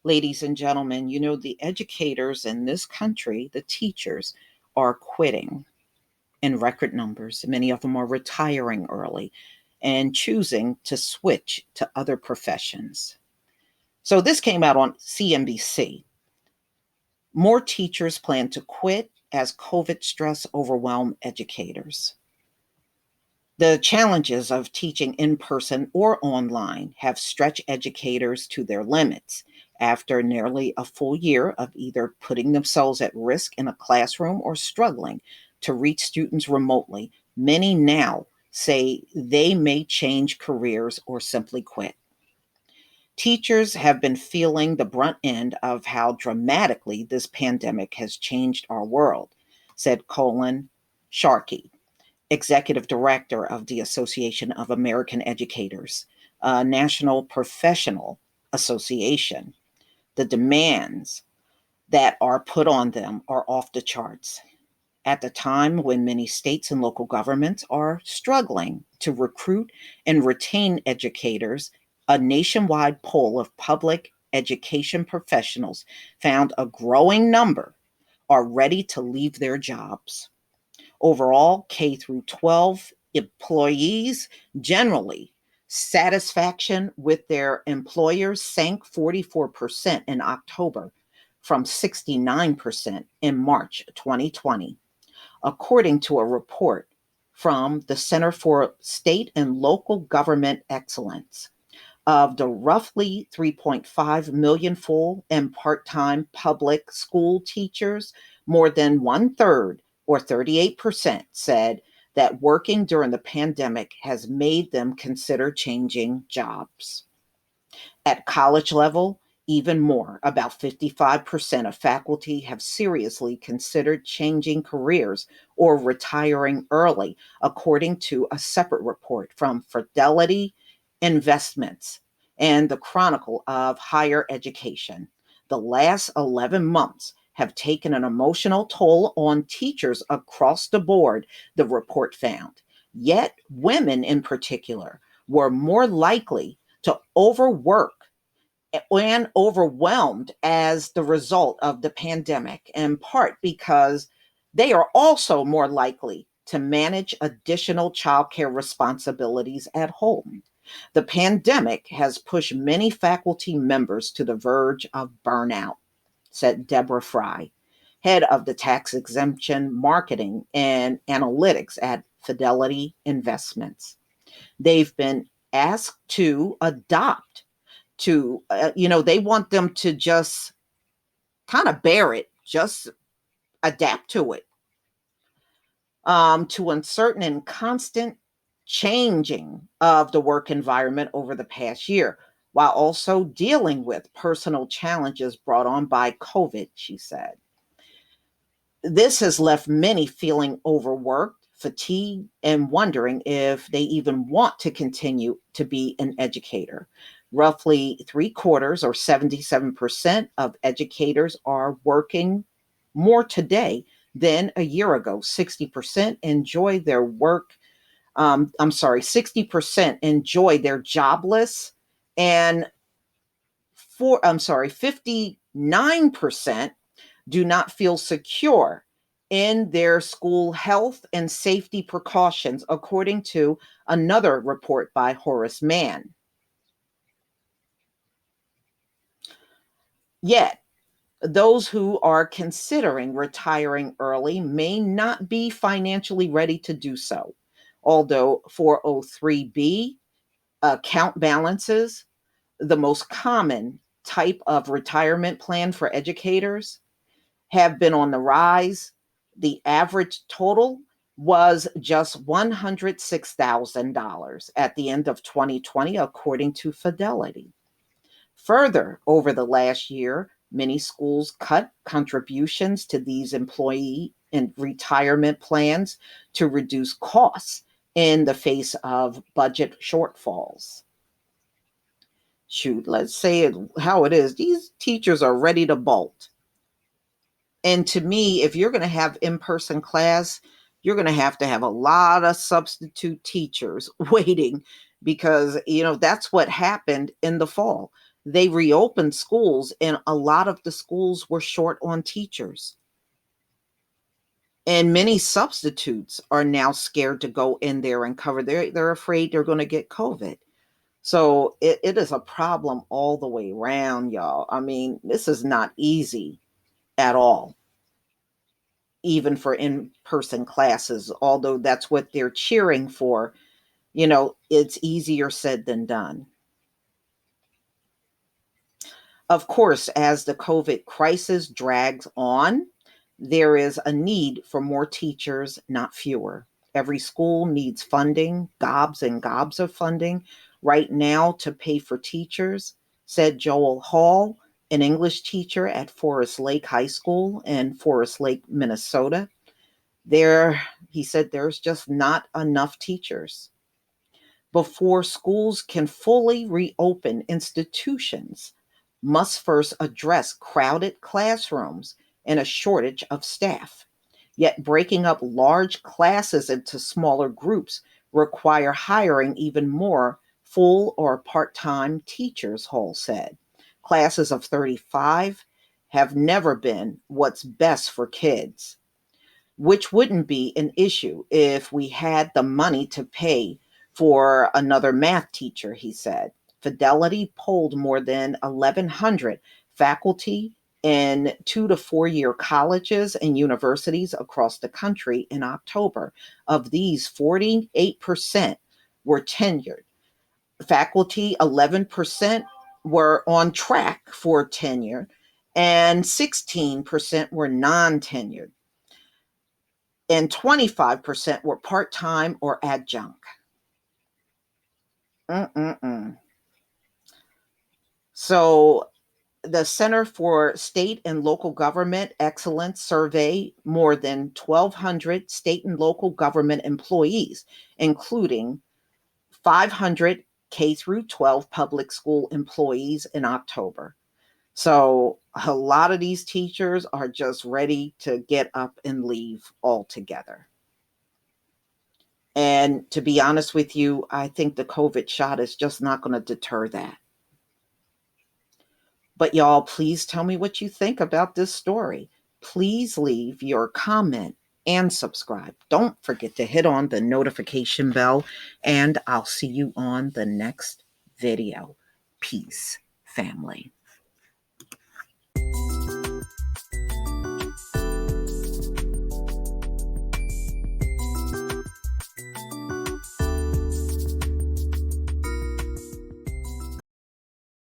Ladies and gentlemen, the educators in this country, the teachers, are quitting in record numbers. Many of them are retiring early and choosing to switch to other professions. So this came out on CNBC. More teachers plan to quit as COVID stress overwhelm educators. The challenges of teaching in person or online have stretched educators to their limits. After nearly a full year of either putting themselves at risk in a classroom or struggling to reach students remotely, many now say they may change careers or simply quit. Teachers have been feeling the brunt end of how dramatically this pandemic has changed our world, said Colin Sharkey, executive director of the Association of American Educators, a national professional association. The demands that are put on them are off the charts. At the time when many states and local governments are struggling to recruit and retain educators, a nationwide poll of public education professionals found a growing number are ready to leave their jobs. Overall, K through 12 employees generally satisfaction with their employers sank 44% in October from 69% in March 2020, according to a report from the Center for State and Local Government Excellence. Of the roughly 3.5 million full and part time public school teachers, more than one third, or 38%, said that working during the pandemic has made them consider changing jobs. At college level, even more, about 55% of faculty have seriously considered changing careers or retiring early, according to a separate report from Fidelity Investments and the Chronicle of Higher Education. The last 11 months have taken an emotional toll on teachers across the board, the report found. Yet, women in particular were more likely to overwork and overwhelmed as the result of the pandemic, in part because they are also more likely to manage additional childcare responsibilities at home. The pandemic has pushed many faculty members to the verge of burnout, said Deborah Fry, head of the tax exemption marketing and analytics at Fidelity Investments. They've been asked to adopt they want them to just kind of bear it, just adapt to it, to uncertain and constant changing of the work environment over the past year, while also dealing with personal challenges brought on by COVID, she said. This has left many feeling overworked, fatigued, and wondering if they even want to continue to be an educator. Roughly three quarters, or 77% of educators, are working more today than a year ago. 60% enjoy their work. 60% enjoy their jobless, and 59% do not feel secure in their school health and safety precautions, according to another report by Horace Mann. Yet, those who are considering retiring early may not be financially ready to do so. Although 403B account balances, the most common type of retirement plan for educators, have been on the rise. The average total was just $106,000 at the end of 2020, according to Fidelity. Further, over the last year, many schools cut contributions to these employee and retirement plans to reduce costs in the face of budget shortfalls. Shoot, let's say it how it is. These teachers are ready to bolt. And to me, if you're going to have in-person class, you're going to have a lot of substitute teachers waiting because, that's what happened in the fall. They reopened schools, and a lot of the schools were short on teachers. And many substitutes are now scared to go in there and cover. They're afraid they're going to get COVID. So it is a problem all the way around, y'all. I mean, this is not easy at all, even for in-person classes, although that's what they're cheering for. It's easier said than done. Of course, as the COVID crisis drags on, there is a need for more teachers, not fewer. Every school needs funding, gobs and gobs of funding right now to pay for teachers, said Joel Hall, an English teacher at Forest Lake High School in Forest Lake, Minnesota. He said there's just not enough teachers. Before schools can fully reopen, institutions must first address crowded classrooms and a shortage of staff. Yet breaking up large classes into smaller groups require hiring even more full or part-time teachers, Hall said. Classes of 35 have never been what's best for kids, which wouldn't be an issue if we had the money to pay for another math teacher, he said. Fidelity polled more than 1,100 faculty in 2 to 4 year colleges and universities across the country in October. Of these, 48% were tenured. Faculty, 11% were on track for tenure, and 16% were non tenured, and 25% were part time or adjunct. Mm-mm-mm. So, the Center for State and Local Government Excellence surveyed more than 1,200 state and local government employees, including 500 K through 12 public school employees in October. So, a lot of these teachers are just ready to get up and leave altogether. And to be honest with you, I think the COVID shot is just not going to deter that. But y'all, please tell me what you think about this story. Please leave your comment and subscribe. Don't forget to hit on the notification bell, and I'll see you on the next video. Peace, family.